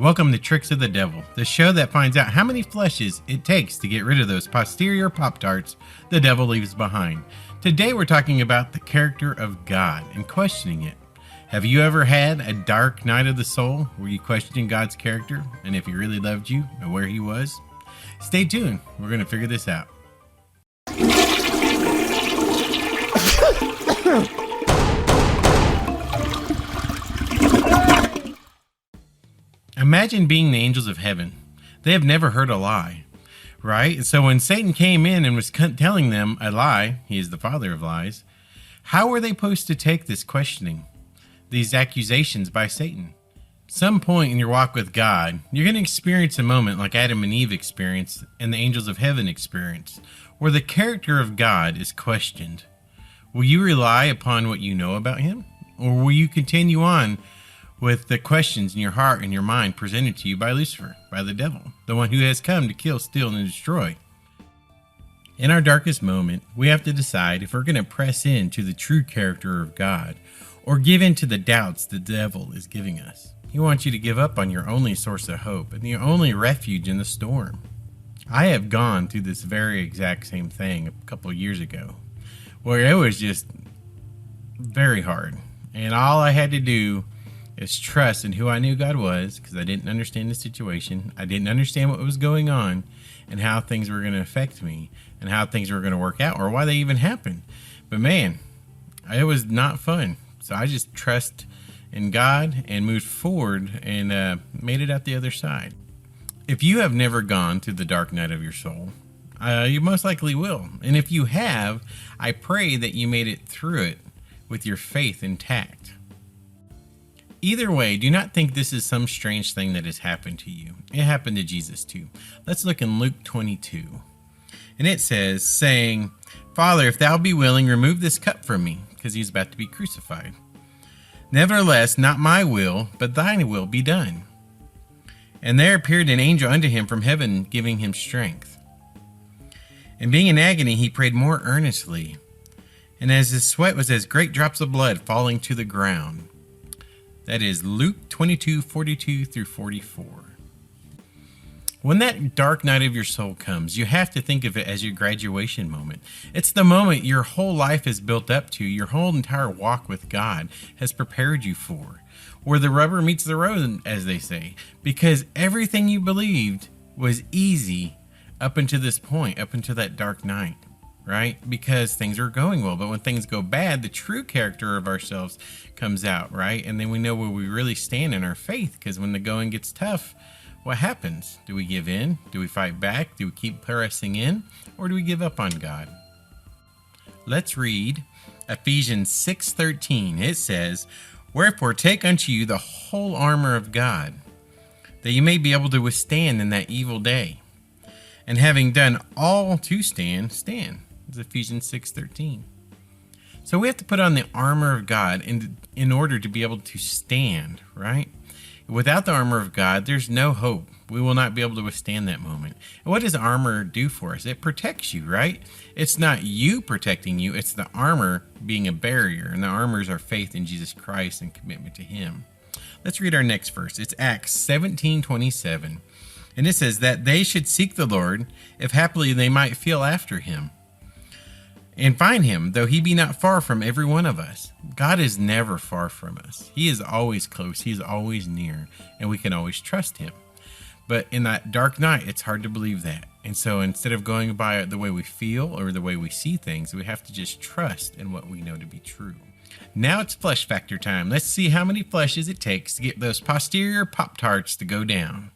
Welcome to Tricks of the Devil, the show that finds out how many flushes it takes to get rid of those posterior Pop-Tarts the devil leaves behind. Today we're talking about the character of God and questioning it. Have you ever had a dark night of the soul where you questioned God's character and if he really loved you and where he was? Stay tuned, we're going to figure this out. Imagine being the angels of heaven. They have never heard a lie, right? And so when Satan came in and was telling them a lie, he is the father of lies, how were they supposed to take this questioning, these accusations by Satan? Some point in your walk with God, you're going to experience a moment like Adam and Eve experienced and the angels of heaven experienced, where the character of God is questioned. Will you rely upon what you know about him? Or will you continue on with the questions in your heart and your mind presented to you by Lucifer, by the devil, the one who has come to kill, steal, and destroy? In our darkest moment, we have to decide if we're going to press into the true character of God or give in to the doubts the devil is giving us. He wants you to give up on your only source of hope and your only refuge in the storm. I have gone through this very exact same thing a couple of years ago, where it was just very hard. And all I had to do is trust in who I knew God was, because I didn't understand the situation. I didn't understand what was going on and how things were going to affect me and how things were going to work out or why they even happened. But man, it was not fun. So I just trust in God and moved forward and made it out the other side. If you have never gone through the dark night of your soul, you most likely will. And if you have, I pray that you made it through it with your faith intact. Either way, do not think this is some strange thing that has happened to you. It happened to Jesus too. Let's look in Luke 22. And it says, saying, "Father, if thou be willing, remove this cup from me," because he's about to be crucified. "Nevertheless, not my will, but thine will be done. And there appeared an angel unto him from heaven, giving him strength. And being in agony, he prayed more earnestly. And as his sweat was as great drops of blood falling to the ground." That is Luke 22:42 through 44. When that dark night of your soul comes, you have to think of it as your graduation moment. It's the moment your whole life is built up to, your whole entire walk with God has prepared you for, where the rubber meets the road, as they say, because everything you believed was easy up until this point, up until that dark night. Right? Because things are going well. But when things go bad, the true character of ourselves comes out, right? And then we know where we really stand in our faith, because when the going gets tough, what happens? Do we give in? Do we fight back? Do we keep pressing in? Or do we give up on God? Let's read Ephesians 6:13. It says, "Wherefore take unto you the whole armor of God, that you may be able to withstand in that evil day. And having done all to stand, stand." It's Ephesians 6:13. So we have to put on the armor of God in order to be able to stand, right? Without the armor of God, there's no hope. We will not be able to withstand that moment. And what does armor do for us? It protects you, right? It's not you protecting you. It's the armor being a barrier. And the armor is our faith in Jesus Christ and commitment to him. Let's read our next verse. It's Acts 17:27. And it says that they should seek the Lord, if haply they might feel after him, and find him, though he be not far from every one of us. God is never far from us. He is always close. He is always near, and we can always trust him. But in that dark night, it's hard to believe that. And so instead of going by the way we feel or the way we see things, we have to just trust in what we know to be true. Now it's flush factor time. Let's see how many flushes it takes to get those posterior Pop-Tarts to go down.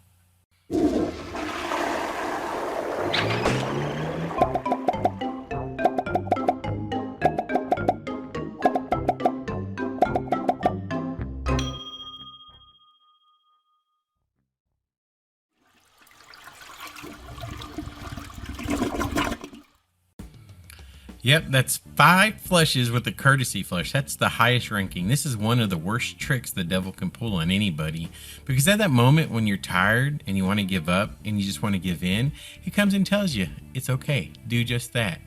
Yep, that's 5 flushes with the courtesy flush. That's the highest ranking. This is one of the worst tricks the devil can pull on anybody. Because at that moment when you're tired and you want to give up and you just want to give in, he comes and tells you, it's okay, do just that.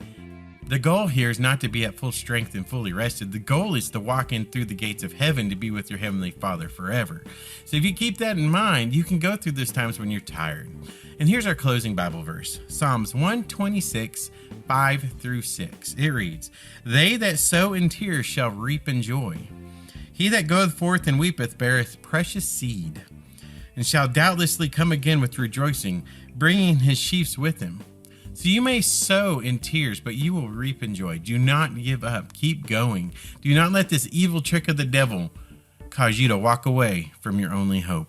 The goal here is not to be at full strength and fully rested. The goal is to walk in through the gates of heaven to be with your Heavenly Father forever. So if you keep that in mind, you can go through those times when you're tired. And here's our closing Bible verse, Psalms 126, 5-6. It reads, "They that sow in tears shall reap in joy. He that goeth forth and weepeth beareth precious seed, and shall doubtlessly come again with rejoicing, bringing his sheaves with him." So you may sow in tears, but you will reap in joy. Do not give up. Keep going. Do not let this evil trick of the devil cause you to walk away from your only hope.